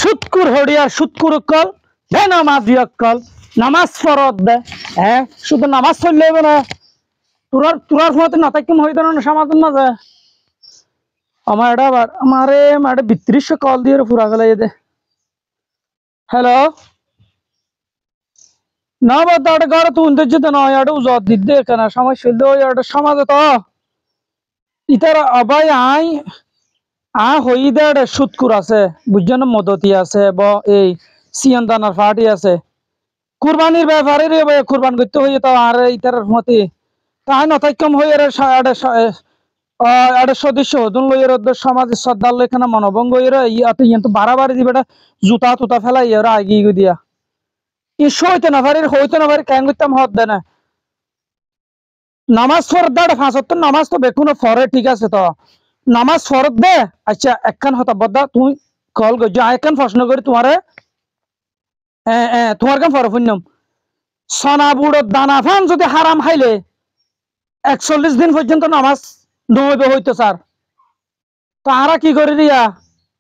সুৎকুর হড়িয়ার সুৎকুর call দে নামাজ call নামাজ ফরত দে হ্যাঁ শুধু নামাজ চললে না তোরার তোরার সময় না থাকি হইত না সমাজের মাঝে আমার এটা আবার আমারে একটা 3200 কল দিয়ে পুরা গেলে দে হ্যালো না বাদ এটা ঘরে তুই যেতে নয় এটা উজত দিতে কেন সমস্যা হইলে ওই এটা সমাজে তো ইতার অবাই আই হই দে এটা সুৎকুর আছে বুঝছেন মদতি আছে এই সিয়ান দানার পার্টি আছে কুরবানির ব্যাপারে রে কুরবান করতে হয়ে তো আর ইতার মতে তাই নথাই কম হয়ে এটা সদস্য হতুন লইয়ের সমাজের শ্রদ্ধার এখানে মনোভঙ্গ হয়ে ইয়াতে কিন্তু বাড়াবাড়ি দিবে জুতা তুতা ফেলাই এরা আগিয়ে দিয়া ইস্যু হইতে না পারি কেন করতাম হত দে না নামাজ ফরত দে ফাঁসত্তর নামাজ তো বেকুন ফরে ঠিক আছে তো নামাজ ফরত দে আচ্ছা একখান হতাবদ্দা তুমি কল করছো একখান প্রশ্ন করি তোমারে তোমার কেন ফর পুণ্যম সনা বুড়োর দানা ফান যদি হারাম খাইলে 41 দিন পর্যন্ত নামাজ নইবে হইতো স্যার তো আরা কি করে দিয়া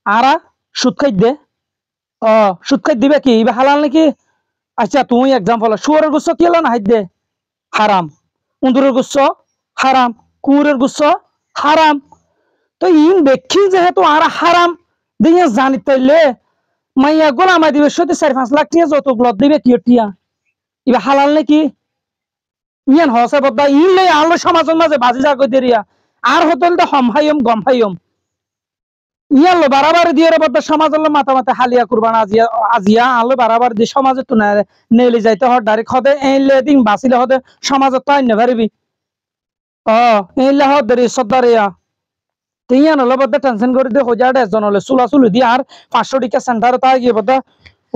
আরা সুদ খাই দে সুদ খাই দিবে কি হালাল নাকি আচ্ছা তুমি এক্সাম্পল শুয়ারের গুচ্ছ কি হলো না হাইদ দে হারাম উন্দুরের গুচ্ছ হারাম কুকুরের গুচ্ছ হারাম তো ইন দেখি যেহেতু আর হারাম দিয়ে জানি তাইলে মাইয়া গোলামাই দিবে সত্যি 4-5 লাখ টিয়া যত গ্লদ দিবে কি টিয়া ইবা হালাল নাকি ইয়ান হসে বদ্দা ইন লই আলো সমাজের মাঝে বাজি যা কই দেরিয়া আর হোটেল তো হমহাইম গমহাইম ইয়ান লো বারাবার দিয়ে রে বদ্দা সমাজের মাথা মাথা হালিয়া কুরবান আজিয়া আলো বারাবার দিয়ে সমাজে তো না নেলি যাইতে হ ডাইরেক্ট হদে এইলে দিন বাসিলে হদে সমাজে তো আইন পারিবি এইলে হদ দেরি সদ্দারিয়া তিন হলো বদ্দা টেনশন করে দিয়ে হজার একজন হলে চুলাচুলি দিয়ে আর 500 টিকা সেন্টারে তাই গিয়ে বদ্দা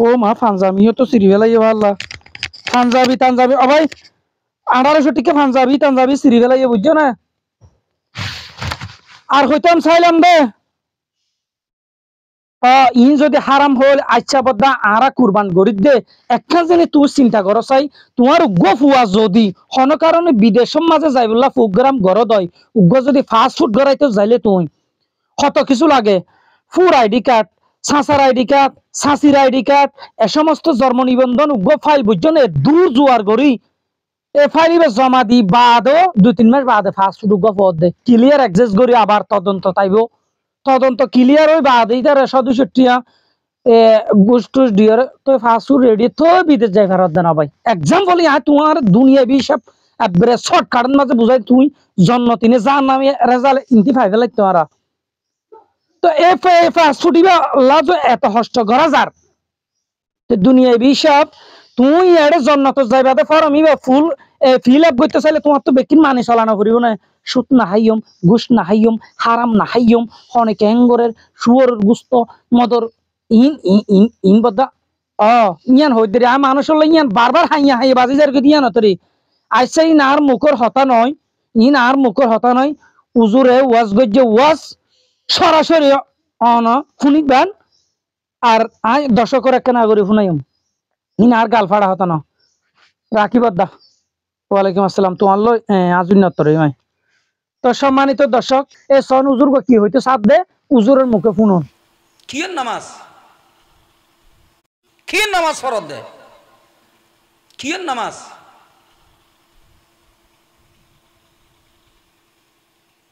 ও মা পাঞ্জাবিও তো সিরিবেলাই ভাল্লা পাঞ্জাবি তাঞ্জাবি ও ভাই 1800 টিকা পাঞ্জাবি তাঞ্জাবি সিরিবেলাই বুঝছো না আর হইতাম চাইলাম দে ইন যদি হারাম হল আচ্ছা বদ্দা আরা কুরবান গরিব দে একটা জানি তুই চিন্তা করো চাই তোমার উগ্র ফুয়া যদি কোনো কারণে বিদেশের মাঝে যাই বললা প্রোগ্রাম গড় দয় উগ্র যদি ফাস্ট ফুড গড়াইতে যাইলে তুই কত কিছু লাগে ফুর আইডি কার্ড সাঁচার আইডি কার্ড সাঁচির আইডি কার্ড এ সমস্ত জন্ম নিবন্ধন উগ্র ফাইল বুঝছো না দূর জোয়ার গড়ি এ ফাইল জমা দি বাদও 2-3 মাস বাদে ফাস্ট ফুড উগ্র পদ দে ক্লিয়ার অ্যাক্সেস করি আবার তদন্ত তাইব তদন্ত ক্লিয়ার হই বাদ এইটার 100-200 গুস্টুস ডিয়ার তো ফাস্ট ফুড রেডি তো বিদেশ যাই ফেরত দেনা ভাই এক্সাম্পল ইয়া তোমার দুনিয়া বিশাপ একবারে শর্টকাটের মাঝে বুঝাই তুই জন্ম তিনে যার নামে রেজাল্ট ইনতি ফাইভে লাগতো আর তো এ ফাস্ট ফুড ইবা লাজ এত হষ্ট করা যার তো দুনিয়া বিশাপ তুই এড়ে জন্ম তো যাইবাতে ফরম ইবা ফুল ফিল আপ করতে চাইলে তোমার তো বেকিন মানি চালানো করিব না সুত না হাইয়ম ঘুষ না হাইয়ম হারাম না হাইয়ম অনেক হ্যাঙ্গরের শুয়োরের গুস্ত মদর ইন ইন ইন ইন বদ্দা ইয়ান হই দে আর মানুষ হলো ইয়ান বারবার হাইয়া হাইয়া বাজি যার ইয়ান হতরি আইসা ইন আর মুখর হতা নয় ইন আর মুখর হতা নয় উজুরে ওয়াজ গজ্জে ওয়াজ সরাসরি অন শুনিক বান আর আই দর্শকের একটা নাগরিক শুনাইম ইন আর গাল ফাড়া হতা না রাখি বদ্দা ওয়ালাইকুম আসসালাম তোমার লো আজুন্নতরে ভাই তো সম্মানিত দর্শক এ সন উজুর কি হইতো সাথ দে উজুরের মুখে শুনুন কিয়ের নামাজ ফরত দে কিয়ের নামাজ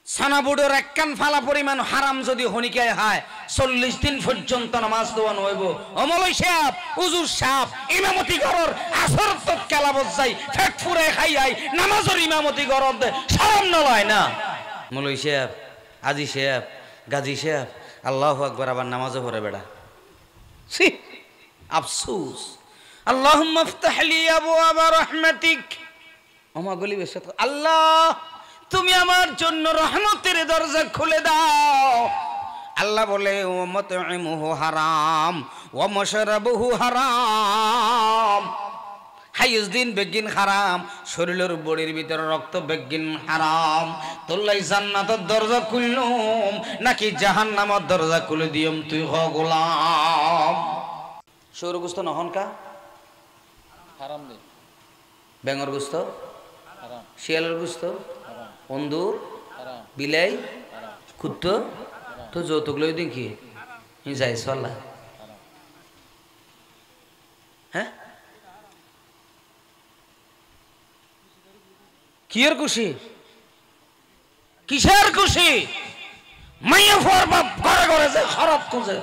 সানাবুডের একখান ফালা পরিমাণ হারাম যদি হনিকায় হয় 40 দিন পর্যন্ত নামাজ দোয়ান হইব অমলই সাহেব উজুর সাহেব ইমামতি করর আসর তো কেলাবত যাই ফেট ফুরে খাই আই নামাজের ইমামতি করর দে শরম নলয় না মলই সাহেব আজি সাহেব গাজী সাহেব আল্লাহু আকবার আবার নামাজও পড়ে বেড়া সি আফসোস আল্লাহুম্মা ইফতাহ লি আবওয়াবা রাহমাতিক ওমা গলি বেশ আল্লাহ তুমি আমার জন্য রহমতের দরজা খুলে দাও আল্লাহ বলে ওয়া মাতঈমুহু হারাম ওয়া মাশরাবুহু হারাম হাইজ দিন বেগিন হারাম শরীরের বডির ভিতরে রক্ত বেগিন হারাম তোল্লাই জান্নাতের দরজা খুললুম নাকি জাহান্নামের দরজা খুলে দিয়ম তুই হ গোলাম সৌর গুস্ত নহনকা হারাম দে বেঙ্গর গুস্ত হারাম শিয়ালের গুস্ত হারাম অন্দুর হারাম বিলাই কুত্তো তো যৌতুক লই দিন কি যাইছ আল্লাহ হ্যাঁ কিয়ের খুশি কিসের খুশি মাইয়া ফর বাপ ঘরে ঘরে যে খারাপ খুঁজে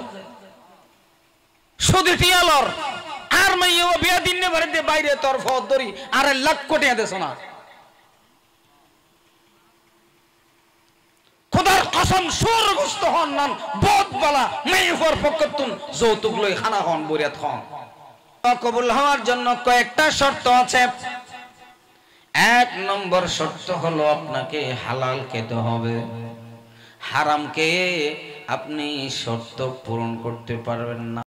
শুধু টিয়ালর আর মাইয়া বিয়া দিনে বাড়িতে বাইরে তোর ফদ ধরি আর লাখ কোটি দেশ না খোদার কসম সুরগুস্ত হন নান বহুত বালা মাইয়া ফর পক্ষতুন যৌতুক লই খানা হন বরিয়াত হন কবুল হওয়ার জন্য কয়েকটা শর্ত আছে এক নম্বর শর্ত হলো আপনাকে হালাল খেতে হবে হারামকে আপনি শর্ত পূরণ করতে পারবেন না